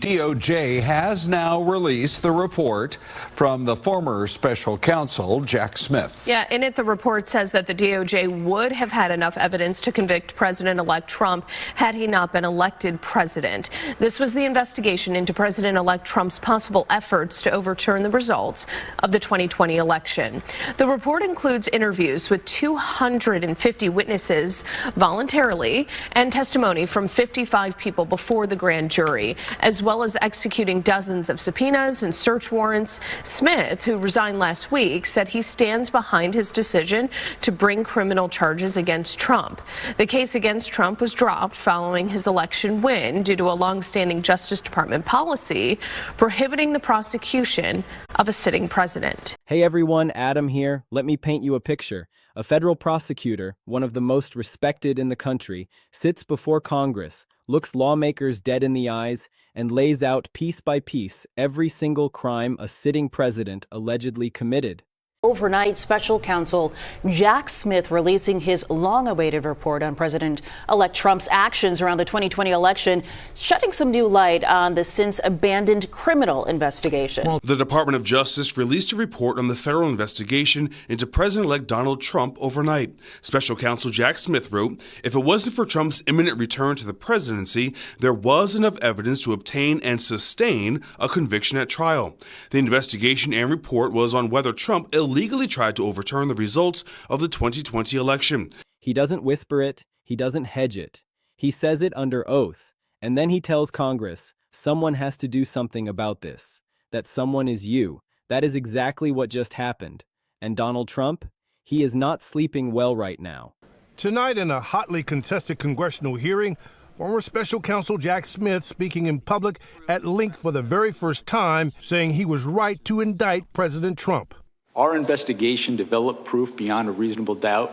DOJ has now released the report from the former special counsel, Jack Smith. Yeah, in it, the report says that the DOJ would have had enough evidence to convict President-elect Trump had he not been elected president. This was the investigation into President-elect Trump's possible efforts to overturn the results of the 2020 election. The report includes interviews with 250 witnesses voluntarily and testimony from 55 people before the grand jury, as well as executing dozens of subpoenas and search warrants. Smith, who resigned last week, said he stands behind his decision to bring criminal charges against Trump. The case against Trump was dropped following his election win due to a long-standing Justice Department policy prohibiting the prosecution of a sitting president. Hey everyone, Adam here. Let me paint you a picture. A federal prosecutor, one of the most respected in the country, sits before Congress, looks lawmakers dead in the eyes, and lays out piece by piece every single crime a sitting president allegedly committed. Overnight, special counsel Jack Smith releasing his long-awaited report on President-elect Trump's actions around the 2020 election, shedding some new light on the since-abandoned criminal investigation. The Department of Justice released a report on the federal investigation into President-elect Donald Trump overnight. Special counsel Jack Smith wrote, "If it wasn't for Trump's imminent return to the presidency, there was enough evidence to obtain and sustain a conviction at trial." The investigation and report was on whether Trump illegally tried to overturn the results of the 2020 election. He doesn't whisper it, he doesn't hedge it. He says it under oath, and then he tells Congress, someone has to do something about this. That someone is you. That is exactly what just happened. And Donald Trump? He is not sleeping well right now. Tonight, in a hotly contested congressional hearing, former special counsel Jack Smith speaking in public at length for the very first time, saying he was right to indict President Trump. Our investigation developed proof beyond a reasonable doubt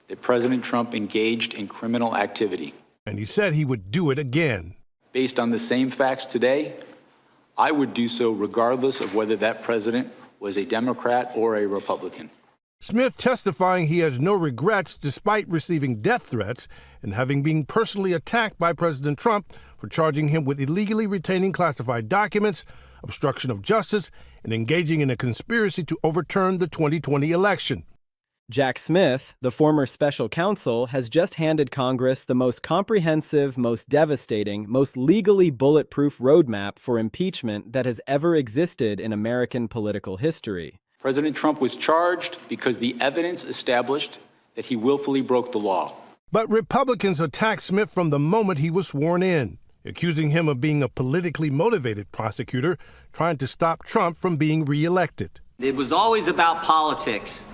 that President Trump engaged in criminal activity. And he said he would do it again. Based on the same facts today, I would do so regardless of whether that president was a Democrat or a Republican. Smith testifying he has no regrets despite receiving death threats and having been personally attacked by President Trump for charging him with illegally retaining classified documents, obstruction of justice, and engaging in a conspiracy to overturn the 2020 election. Jack Smith, the former special counsel, has just handed Congress the most comprehensive, most devastating, most legally bulletproof roadmap for impeachment that has ever existed in American political history. President Trump was charged because the evidence established that he willfully broke the law. But Republicans attacked Smith from the moment he was sworn in, accusing him of being a politically motivated prosecutor trying to stop Trump from being reelected. It was always about politics.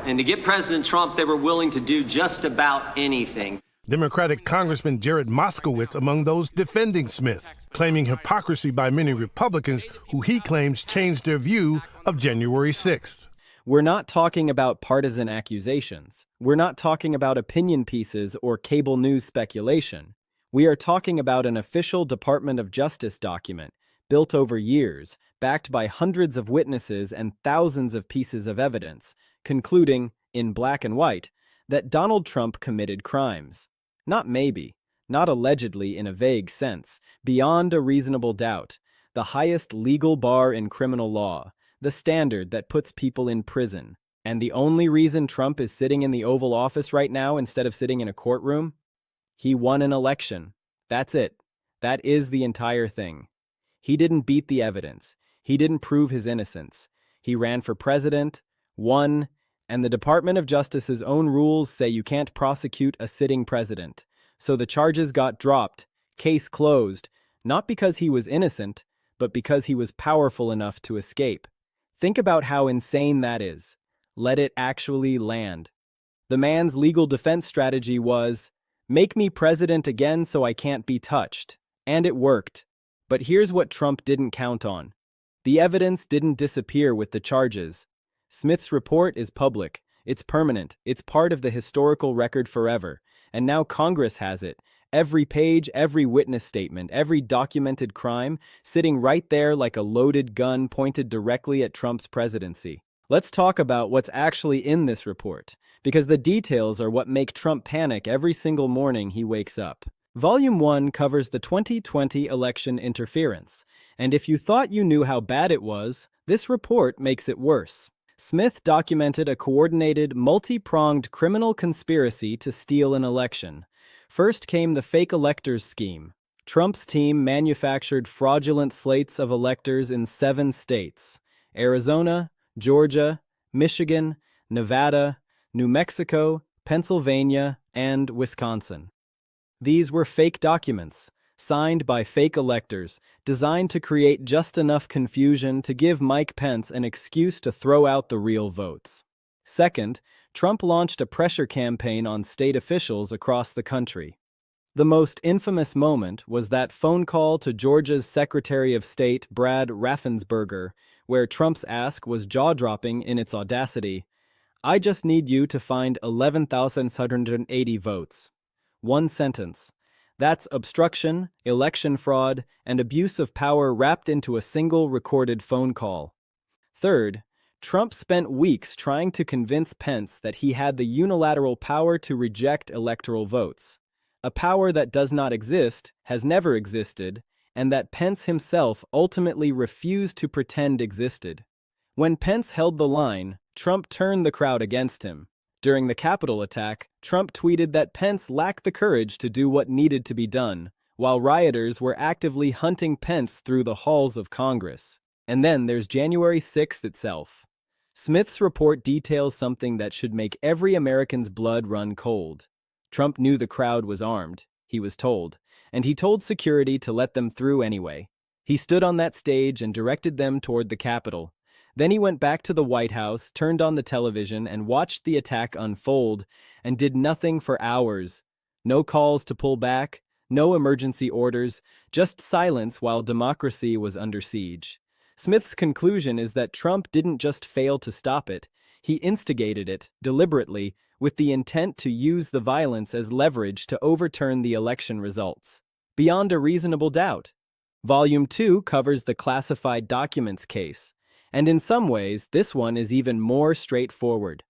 And to get President Trump, they were willing to do just about anything. Democratic Congressman Jared Moskowitz among those defending Smith, claiming hypocrisy by many Republicans who he claims changed their view of January 6th. We're not talking about partisan accusations. We're not talking about opinion pieces or cable news speculation. We are talking about an official Department of Justice document built over years, backed by hundreds of witnesses and thousands of pieces of evidence, concluding, in black and white, that Donald Trump committed crimes. Not maybe, not allegedly in a vague sense, beyond a reasonable doubt, the highest legal bar in criminal law, the standard that puts people in prison. And the only reason Trump is sitting in the Oval Office right now instead of sitting in a courtroom? He won an election. That's it. That is the entire thing. He didn't beat the evidence. He didn't prove his innocence. He ran for president, won, and the Department of Justice's own rules say you can't prosecute a sitting president. So the charges got dropped, case closed, not because he was innocent, but because he was powerful enough to escape. Think about how insane that is. Let it actually land. The man's legal defense strategy was, make me president again so I can't be touched. And it worked. But here's what Trump didn't count on. The evidence didn't disappear with the charges. Smith's report is public. It's permanent. It's part of the historical record forever. And now Congress has it. Every page, every witness statement, every documented crime, sitting right there like a loaded gun pointed directly at Trump's presidency. Let's talk about what's actually in this report, because the details are what make Trump panic every single morning he wakes up. Volume 1 covers the 2020 election interference, and if you thought you knew how bad it was, this report makes it worse. Smith documented a coordinated, multi-pronged criminal conspiracy to steal an election. First came the fake electors scheme. Trump's team manufactured fraudulent slates of electors in 7 states: Arizona, Georgia, Michigan, Nevada, New Mexico, Pennsylvania, and Wisconsin. These were fake documents, signed by fake electors, designed to create just enough confusion to give Mike Pence an excuse to throw out the real votes. Second, Trump launched a pressure campaign on state officials across the country. The most infamous moment was that phone call to Georgia's Secretary of State, Brad Raffensperger, where Trump's ask was jaw-dropping in its audacity. "I just need you to find 11,680 votes." One sentence. That's obstruction, election fraud, and abuse of power wrapped into a single recorded phone call. Third, Trump spent weeks trying to convince Pence that he had the unilateral power to reject electoral votes, a power that does not exist, has never existed, and that Pence himself ultimately refused to pretend existed. When Pence held the line, Trump turned the crowd against him. During the Capitol attack, Trump tweeted that Pence lacked the courage to do what needed to be done, while rioters were actively hunting Pence through the halls of Congress. And then there's January 6th itself. Smith's report details something that should make every American's blood run cold. Trump knew the crowd was armed, he was told, and he told security to let them through anyway. He stood on that stage and directed them toward the Capitol. Then he went back to the White House, turned on the television, and watched the attack unfold, and did nothing for hours. No calls to pull back, no emergency orders, just silence while democracy was under siege. Smith's conclusion is that Trump didn't just fail to stop it, he instigated it, deliberately, with the intent to use the violence as leverage to overturn the election results. Beyond a reasonable doubt. Volume 2 covers the classified documents case. And in some ways, this one is even more straightforward.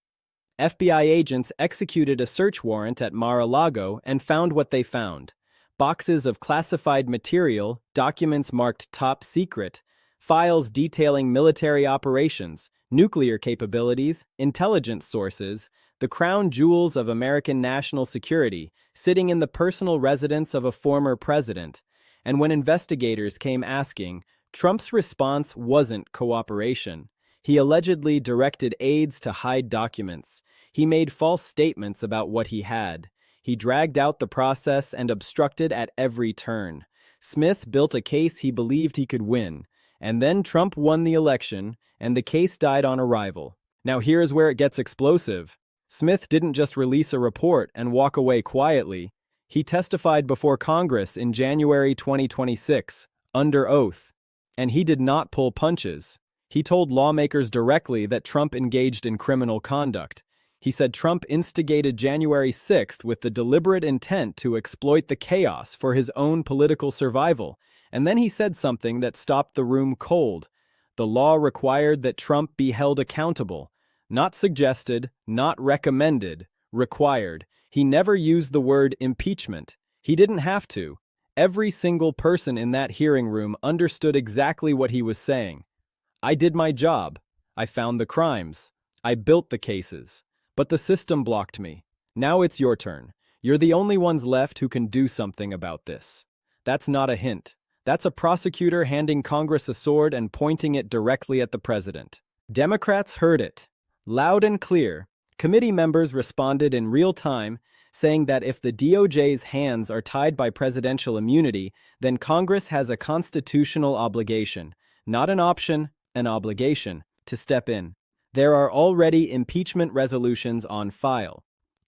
FBI agents executed a search warrant at Mar-a-Lago and found what they found: boxes of classified material, documents marked top secret, files detailing military operations, nuclear capabilities, intelligence sources, the crown jewels of American national security, sitting in the personal residence of a former president. And when investigators came asking, Trump's response wasn't cooperation. He allegedly directed aides to hide documents. He made false statements about what he had. He dragged out the process and obstructed at every turn. Smith built a case he believed he could win. And then Trump won the election, and the case died on arrival. Now here's where it gets explosive. Smith didn't just release a report and walk away quietly. He testified before Congress in January 2026, under oath. And he did not pull punches. He told lawmakers directly that Trump engaged in criminal conduct. He said Trump instigated January 6th with the deliberate intent to exploit the chaos for his own political survival. And then he said something that stopped the room cold. The law required that Trump be held accountable. Not suggested, not recommended, required. He never used the word impeachment. He didn't have to. Every single person in that hearing room understood exactly what he was saying. I did my job. I found the crimes. I built the cases. But the system blocked me. Now it's your turn. You're the only ones left who can do something about this. That's not a hint. That's a prosecutor handing Congress a sword and pointing it directly at the president. Democrats heard it. Loud and clear. Committee members responded in real time, saying that if the DOJ's hands are tied by presidential immunity, then Congress has a constitutional obligation, not an option, an obligation, to step in. There are already impeachment resolutions on file.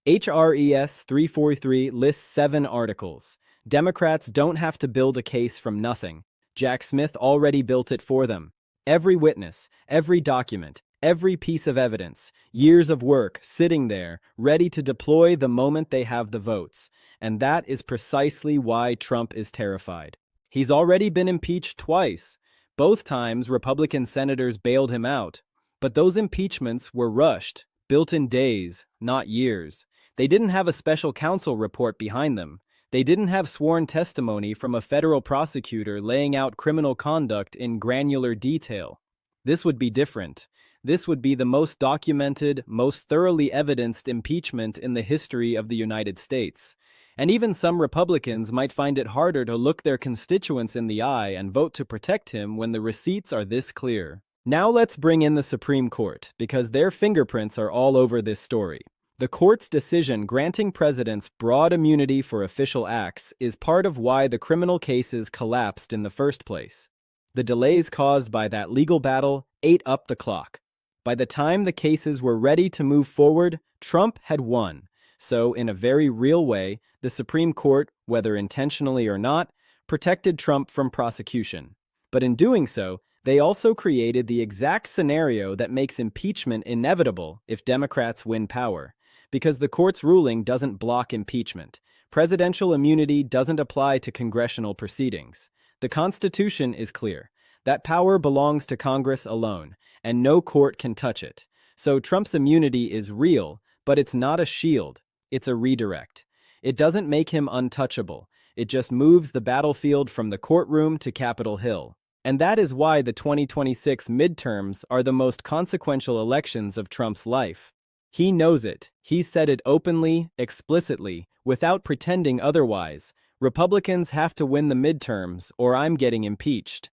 HRES 343 lists 7 articles. Democrats don't have to build a case from nothing. Jack Smith already built it for them. Every witness, every document, every piece of evidence, years of work sitting there, ready to deploy the moment they have the votes. And that is precisely why Trump is terrified. He's already been impeached twice. Both times, Republican senators bailed him out. But those impeachments were rushed, built in days, not years. They didn't have a special counsel report behind them. They didn't have sworn testimony from a federal prosecutor laying out criminal conduct in granular detail. This would be different. This would be the most documented, most thoroughly evidenced impeachment in the history of the United States. And even some Republicans might find it harder to look their constituents in the eye and vote to protect him when the receipts are this clear. Now let's bring in the Supreme Court, because their fingerprints are all over this story. The court's decision granting presidents broad immunity for official acts is part of why the criminal cases collapsed in the first place. The delays caused by that legal battle ate up the clock. By the time the cases were ready to move forward, Trump had won. So, in a very real way, the Supreme Court, whether intentionally or not, protected Trump from prosecution. But in doing so, they also created the exact scenario that makes impeachment inevitable if Democrats win power. Because the court's ruling doesn't block impeachment. Presidential immunity doesn't apply to congressional proceedings. The Constitution is clear. That power belongs to Congress alone, and no court can touch it. So Trump's immunity is real, but it's not a shield. It's a redirect. It doesn't make him untouchable. It just moves the battlefield from the courtroom to Capitol Hill. And that is why the 2026 midterms are the most consequential elections of Trump's life. He knows it. He said it openly, explicitly, without pretending otherwise. Republicans have to win the midterms, or I'm getting impeached.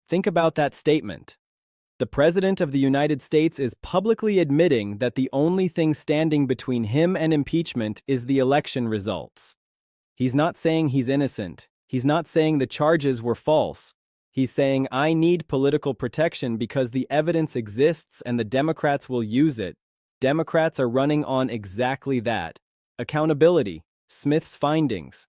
Think about that statement. The President of the United States is publicly admitting that the only thing standing between him and impeachment is the election results. He's not saying he's innocent. He's not saying the charges were false. He's saying, I need political protection because the evidence exists and the Democrats will use it. Democrats are running on exactly that. Accountability. Smith's findings.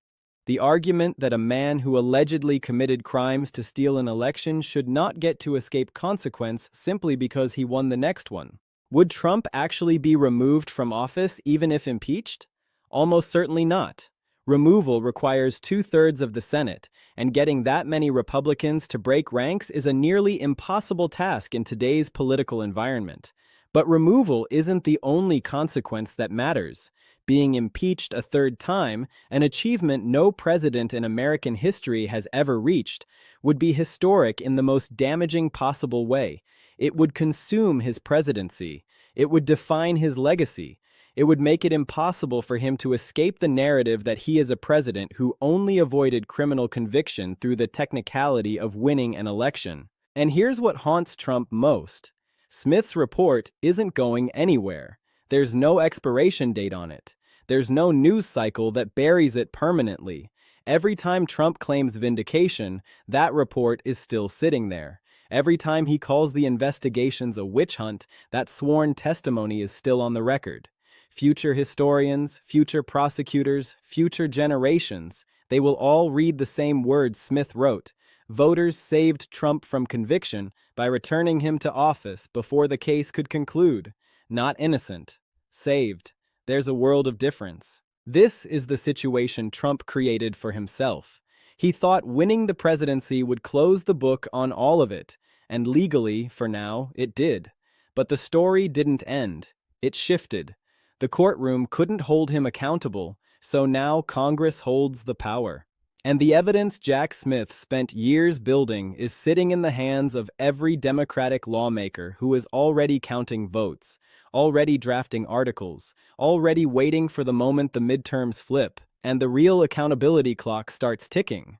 The argument that a man who allegedly committed crimes to steal an election should not get to escape consequence simply because he won the next one. Would Trump actually be removed from office even if impeached? Almost certainly not. Removal requires 2/3 of the Senate, and getting that many Republicans to break ranks is a nearly impossible task in today's political environment. But removal isn't the only consequence that matters. Being impeached a third time, an achievement no president in American history has ever reached, would be historic in the most damaging possible way. It would consume his presidency. It would define his legacy. It would make it impossible for him to escape the narrative that he is a president who only avoided criminal conviction through the technicality of winning an election. And here's what haunts Trump most. Smith's report isn't going anywhere. There's no expiration date on it. There's no news cycle that buries it permanently. Every time Trump claims vindication, that report is still sitting there. Every time he calls the investigations a witch hunt, that sworn testimony is still on the record. Future historians, future prosecutors, future generations, they will all read the same words Smith wrote. Voters saved Trump from conviction by returning him to office before the case could conclude. Not innocent. Saved. There's a world of difference. This is the situation Trump created for himself. He thought winning the presidency would close the book on all of it, and legally, for now, it did. But the story didn't end. It shifted. The courtroom couldn't hold him accountable, so now Congress holds the power. And the evidence Jack Smith spent years building is sitting in the hands of every Democratic lawmaker who is already counting votes, already drafting articles, already waiting for the moment the midterms flip, and the real accountability clock starts ticking.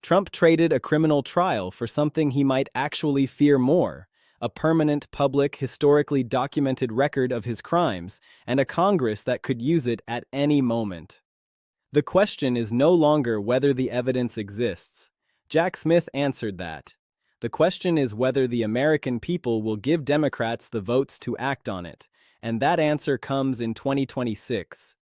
Trump traded a criminal trial for something he might actually fear more. A permanent, public, historically documented record of his crimes, and a Congress that could use it at any moment. The question is no longer whether the evidence exists. Jack Smith answered that. The question is whether the American people will give Democrats the votes to act on it, and that answer comes in 2026.